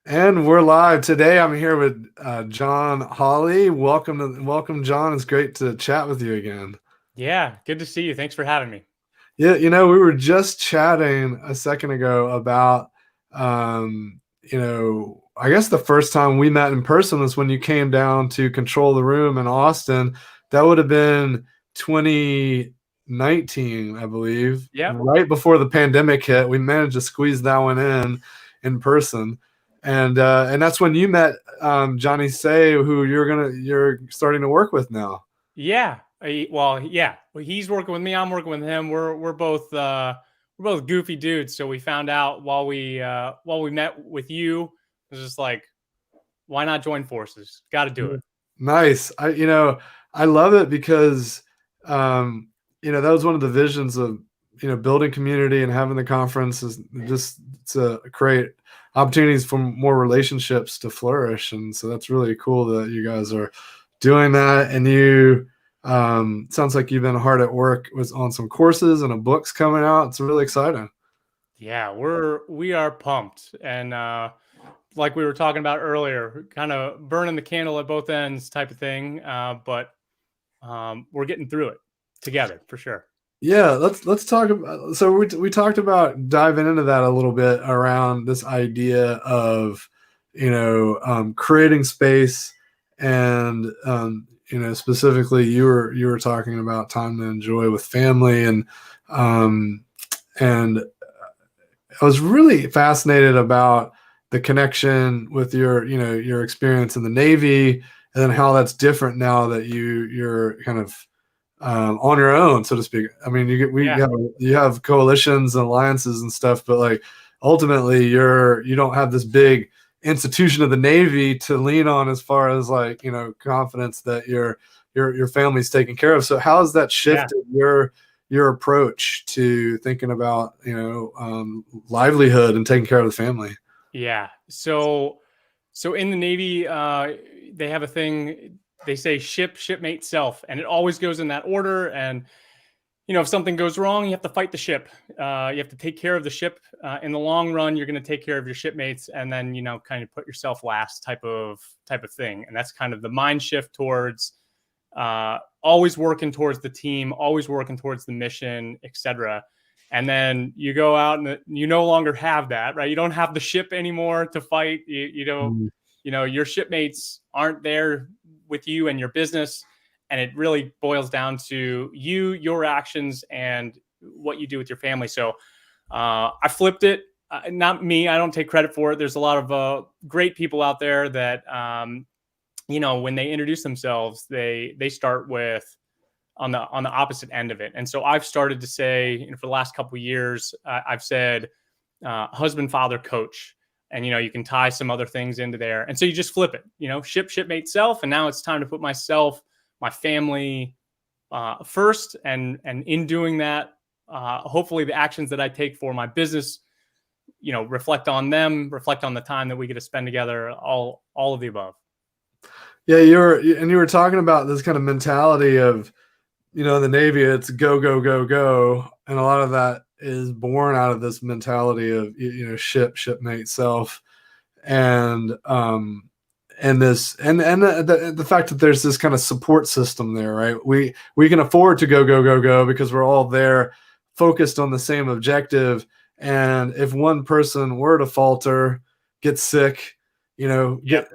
And we're live today. I'm here with John Hawley. Welcome, John. It's great to chat with you again. Yeah, good to see you. Thanks for having me. Yeah, we were just chatting a second ago about, I guess the first time we met in person was when you came down to Control the Room in Austin. That would have been 2019, I believe, Yep. right before the pandemic hit. We managed to squeeze that one in person, and that's when you met Johnny Say, who you're starting to work with now. Yeah. Yeah. Well, he's working with me. I'm working with him. We're both goofy dudes. So we found out while we met with you, it was just like, why not join forces? Got to do it. Nice. I love it because, um, that was one of the visions of, building community and having the conference is just to create opportunities for more relationships to flourish. And so that's really cool that you guys are doing that. And sounds like you've been hard at work on some courses and a book's coming out. It's really exciting. Yeah, we are pumped, and like we were talking about earlier, kind of burning the candle at both ends type of thing. But we're getting through it together for sure. Yeah, let's talk about. So we talked about diving into that a little bit around this idea of, creating space, and specifically you were talking about time to enjoy with family, um, and I was really fascinated about the connection with your experience in the Navy, and then how that's different now that you're kind of on your own, so to speak. I mean, Yeah. you have coalitions and alliances and stuff, but like ultimately, you don't have this big institution of the Navy to lean on as far as like confidence that your family's taken care of. So how has that Yeah. shifted your approach to thinking about livelihood and taking care of the family? Yeah. So in the Navy, they have a thing. They say shipmate, self, and it always goes in that order. And if something goes wrong, you have to fight the ship. You have to take care of the ship. In the long run, you're going to take care of your shipmates, and then kind of put yourself last, type of thing. And that's kind of the mind shift towards always working towards the team, always working towards the mission, etc. And then you go out and you no longer have that, right? You don't have the ship anymore to fight. You don't, Mm. your shipmates aren't there with you and your business. And it really boils down to you, your actions, and what you do with your family. So I flipped it. Not me. I don't take credit for it. There's a lot of great people out there that, when they introduce themselves, they start with on the opposite end of it. And so I've started to say, for the last couple of years, I've said husband, father, coach, and you can tie some other things into there. And so you just flip it, shipmate, self, and now it's time to put myself, my family first, and in doing that, hopefully the actions that I take for my business, reflect on them, reflect on the time that we get to spend together, all of the above. Yeah, you were talking about this kind of mentality of, the Navy, it's go, go, go, go. And a lot of that is born out of this mentality of, shipmate, self. And this, and the fact that there's this kind of support system there, right? We can afford to go, go, go, go because we're all there focused on the same objective. And if one person were to falter, get sick, Yep.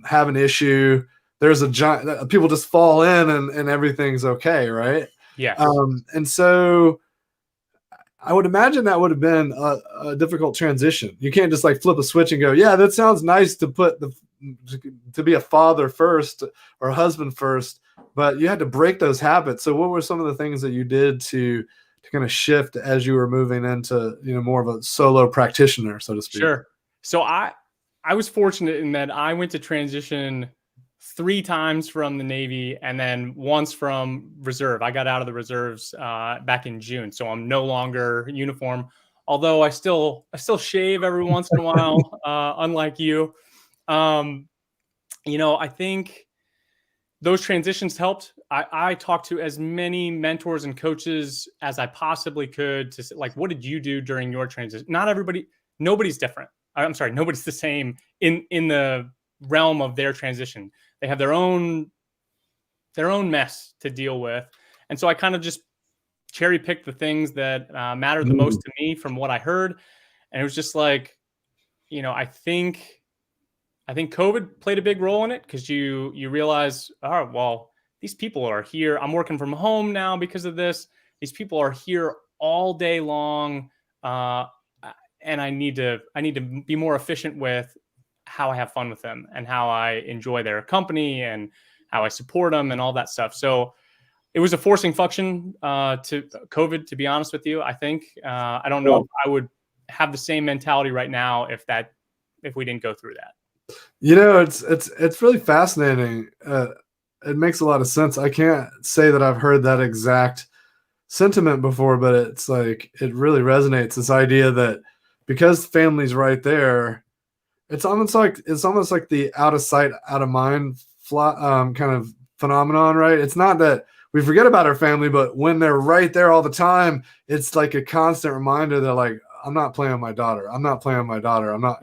have an issue, there's a giant, people just fall in, and everything's okay, right? Yes. And so I would imagine that would have been a difficult transition. You can't just like flip a switch and go, yeah, that sounds nice to be a father first or a husband first, but you had to break those habits. So what were some of the things that you did to kind of shift as you were moving into, more of a solo practitioner, so to speak? Sure. So I was fortunate in that I went to transition 3 times from the Navy and then once from reserve. I got out of the reserves back in June, so I'm no longer uniform. Although I still shave every once in a while, unlike you. Um, I think those transitions helped. I talked to as many mentors and coaches as I possibly could to like, what did you do during your transition? Nobody's different. I'm sorry, nobody's the same in the realm of their transition. They have their own mess to deal with, and so I kind of just cherry picked the things that mattered the most to me from what I heard, and it was just like, I think COVID played a big role in it, because you realize, oh well, these people are here. I'm working from home now because of this. These people are here all day long, and I need to be more efficient with how I have fun with them and how I enjoy their company and how I support them and all that stuff. So it was a forcing function to COVID, to be honest with you. I think I don't know if I would have the same mentality right now if we didn't go through that. It's really fascinating. It makes a lot of sense. I can't say that I've heard that exact sentiment before, but it's like it really resonates. This idea that because family's right there, it's almost like the out of sight, out of mind kind of phenomenon, right? It's not that we forget about our family, but when they're right there all the time, it's like a constant reminder that, like, I'm not playing with my daughter. I'm not playing with my daughter. I'm not,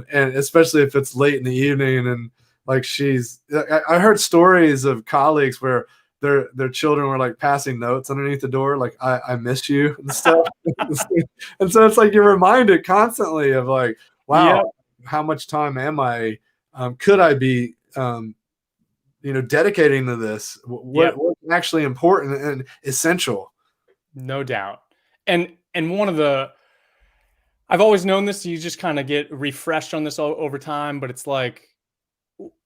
and especially if it's late in the evening and like I heard stories of colleagues where their children were like passing notes underneath the door, like I miss you and stuff. And so it's like you're reminded constantly of like, wow, how much time am I could I be dedicating to this? What's actually important and essential? No doubt. And one of the, I've always known this, you just kind of get refreshed on this over time, but it's like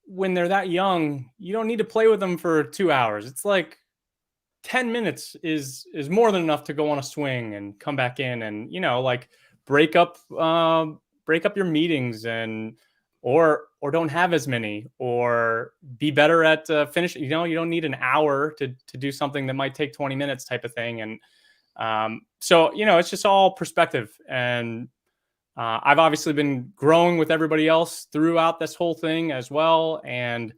when they're that young, you don't need to play with them for 2 hours. It's like 10 minutes is more than enough to go on a swing and come back in and, like break up your meetings or don't have as many, or be better at finishing. You don't need an hour to do something that might take 20 minutes type of thing. And so, it's just all perspective. And I've obviously been growing with everybody else throughout this whole thing as well. And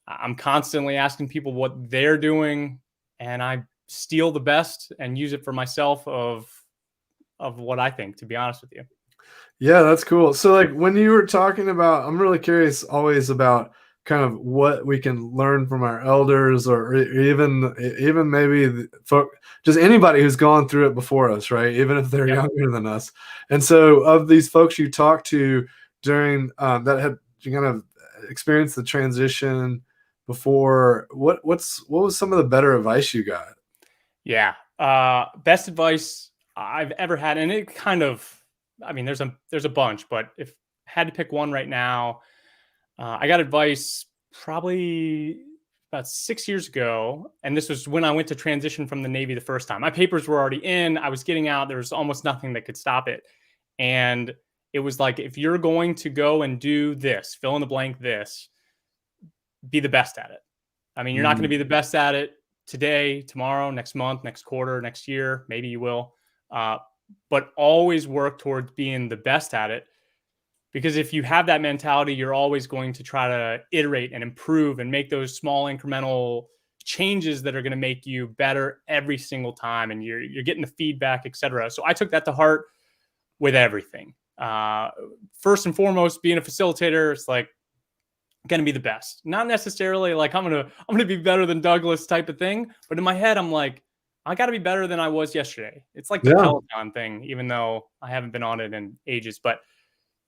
I'm constantly asking people what they're doing, and I steal the best and use it for myself of what I think, to be honest with you. Yeah, that's cool. So like when you were talking about, I'm really curious always about kind of what we can learn from our elders, or even maybe just anybody who's gone through it before us, right? Even if they're younger than us. And so of these folks you talked to during that had kind of experienced the transition before, what was some of the better advice you got? Yeah. Best advice I've ever had. And it kind of, I mean, there's a bunch, but if I had to pick one right now, I got advice probably about 6 years ago. And this was when I went to transition from the Navy the first time. My papers were already in, I was getting out. There was almost nothing that could stop it. And it was like, if you're going to go and do this, fill in the blank, this, be the best at it. I mean, you're not going to be the best at it today, tomorrow, next month, next quarter, next year. Maybe you will. But always work towards being the best at it. Because if you have that mentality, you're always going to try to iterate and improve and make those small incremental changes that are going to make you better every single time. And you're getting the feedback, et cetera. So I took that to heart with everything. First and foremost, being a facilitator, it's like going to be the best. Not necessarily like I'm going to be better than Douglas type of thing. But in my head, I'm like, I got to be better than I was yesterday. It's like the Peloton thing, even though I haven't been on it in ages. But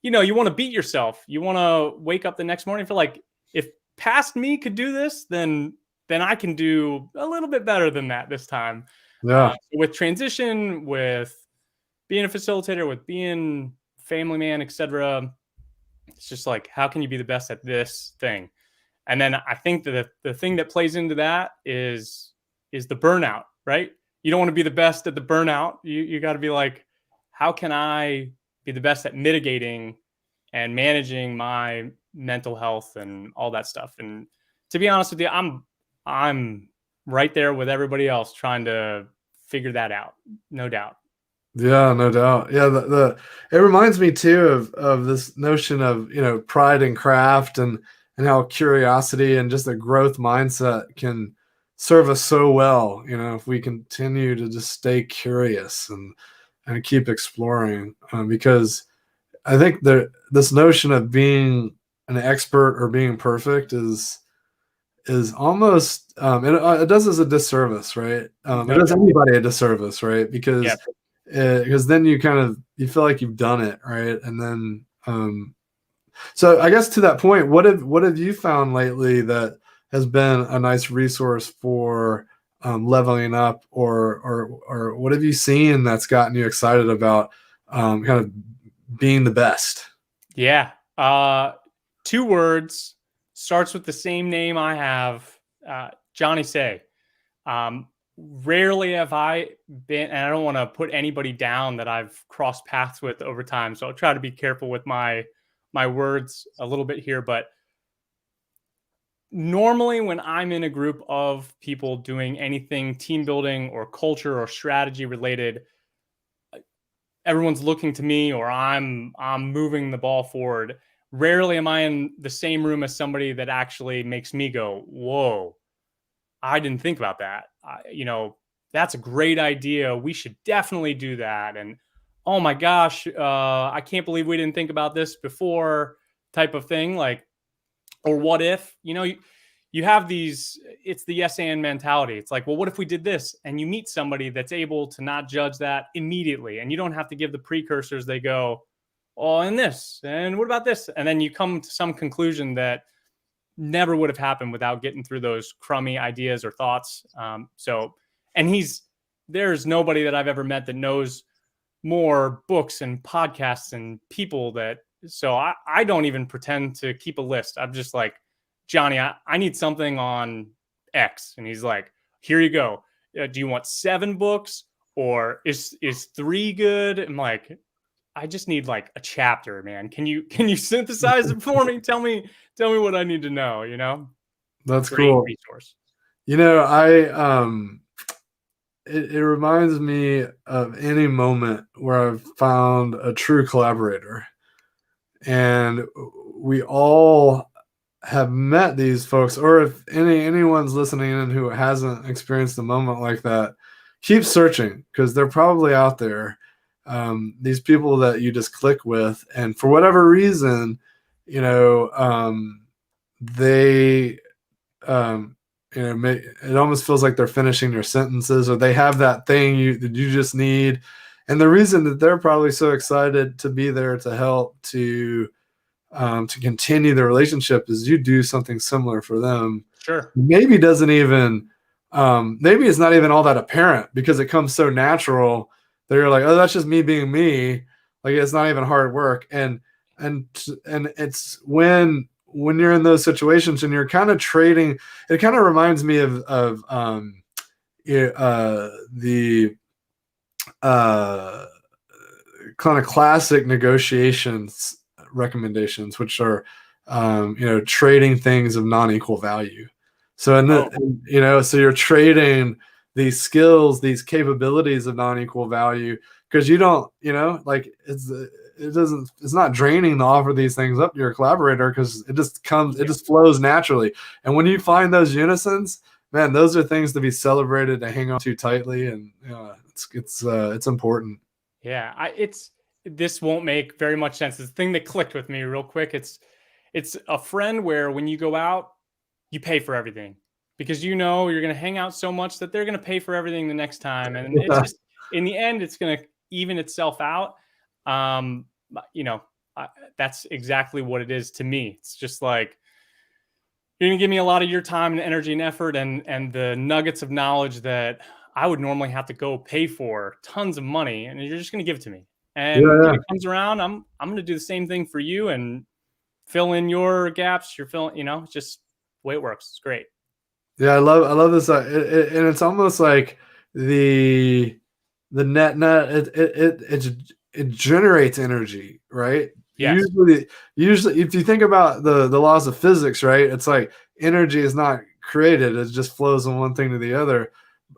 you want to beat yourself. You want to wake up the next morning and feel like, if past me could do this, then I can do a little bit better than that this time. With transition, with being a facilitator, with being family man, etc. It's just like, how can you be the best at this thing? And then I think that the thing that plays into that is the burnout, right? You don't want to be the best at the burnout. You got to be like, how can I be the best at mitigating and managing my mental health and all that stuff? And to be honest with you, I'm right there with everybody else trying to figure that out. No doubt. Yeah, no doubt. Yeah, it reminds me too of this notion of, pride and craft, and how curiosity and just a growth mindset can serve us so well, if we continue to just stay curious and keep exploring, because I think this notion of being an expert or being perfect is almost it does us a disservice, right? It No does doubt. anybody a disservice, right? Yeah. Because then you feel like you've done it, right? And then so I guess to that point, what have you found lately that has been a nice resource for leveling up, or what have you seen that's gotten you excited about kind of being the best? Yeah. Two words, starts with the same name I have, Johnny Say. Rarely have I been, and I don't want to put anybody down that I've crossed paths with over time. So I'll try to be careful with my words a little bit here. But normally, when I'm in a group of people doing anything team building or culture or strategy related, everyone's looking to me or I'm moving the ball forward. Rarely am I in the same room as somebody that actually makes me go, "Whoa, I didn't think about that. That's a great idea. We should definitely do that." And oh my gosh, I can't believe we didn't think about this before, type of thing. Like, or what if, you have these, it's the yes and mentality. It's like, well, what if we did this? And you meet somebody that's able to not judge that immediately. And you don't have to give the precursors. They go, oh, and this, and what about this? And then you come to some conclusion that never would have happened without getting through those crummy ideas or thoughts. And there's nobody that I've ever met that knows more books and podcasts and people so I don't even pretend to keep a list. I'm just like, Johnny, I need something on X. And he's like, here you go. Do you want 7 books or is 3 good? I'm like, I just need like a chapter, man. Can you synthesize it for me? Tell me what I need to know, That's Great cool. resource. It reminds me of any moment where I've found a true collaborator. And we all have met these folks, or if anyone's listening in who hasn't experienced a moment like that, keep searching because they're probably out there. These people that you just click with, and for whatever reason, they it almost feels like they're finishing your sentences, or they have that thing that you just need. And the reason that they're probably so excited to be there to help to continue the relationship is you do something similar for them. Sure. Maybe doesn't even maybe it's not even all that apparent because it comes so natural that you're like, oh, that's just me being me. Like it's not even hard work. And it's when you're in those situations and you're kind of trading, it kind of reminds me of the kind of classic negotiations recommendations, which are trading things of non-equal value. So so you're trading these skills, these capabilities of non-equal value because you don't, like it's not draining to offer these things up to your collaborator because it just flows naturally. And when you find those unisons, man, those are things to be celebrated, to hang on to tightly, and it's important. Yeah, this won't make very much sense. The thing that clicked with me real quick, it's a friend where when you go out, you pay for everything because you're going to hang out so much that they're going to pay for everything the next time, and it's just in the end, it's going to even itself out. That's exactly what it is to me. It's just like, you're going to give me a lot of your time and energy and effort and the nuggets of knowledge that I would normally have to go pay for tons of money, and you're just going to give it to me. And when it comes around, I'm going to do the same thing for you and fill in your gaps. You're filling, it's just the way it works. It's great. Yeah, I love this, and it's almost like the net. It generates energy, right? Yes. Usually, if you think about the laws of physics, right, it's like energy is not created; it just flows from one thing to the other.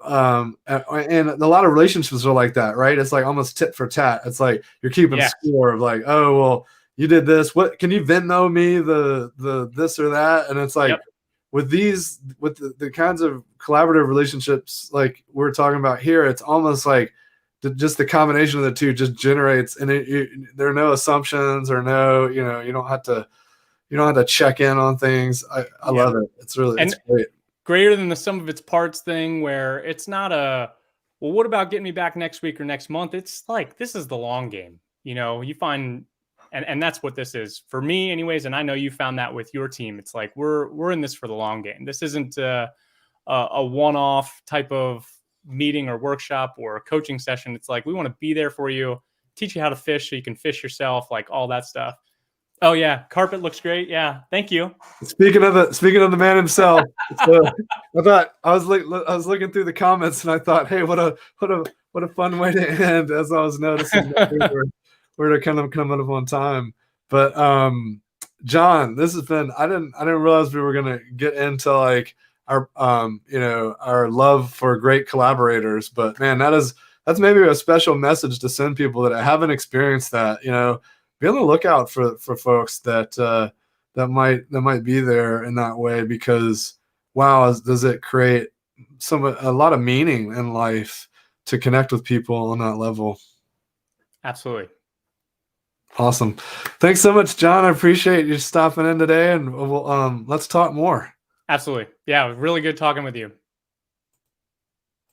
And a lot of relationships are like that, right? It's like almost tit for tat. It's like you're keeping score of like, oh well, you did this. What can you Venmo me the this or that? And it's like with the kinds of collaborative relationships like we're talking about here, it's almost like just the combination of the two just generates, and there are no assumptions or no, you don't have to check in on things. I love it. It's great. Greater than the sum of its parts thing, where it's not well, what about getting me back next week or next month? It's like, this is the long game. You find, and that's what this is for me anyways. And I know you found that with your team. It's like, we're in this for the long game. This isn't a one-off type of meeting or workshop or coaching session. It's like, we want to be there for you, teach you how to fish so you can fish yourself, like all that stuff. Oh yeah, carpet looks great. Yeah, thank you. Speaking of the man himself, so I thought I was looking through the comments, and I thought, hey, what a fun way to end. As I was noticing that we're kind of coming up on time. But John, this has been. I didn't realize we were gonna get into like our our love for great collaborators. But man, that's maybe a special message to send people that haven't experienced that. Be on the lookout for folks that might be there in that way, because wow, does it create a lot of meaning in life to connect with people on that level. Absolutely. Awesome. Thanks so much, John. I appreciate you stopping in today, and let's talk more. Absolutely. Yeah, really good talking with you.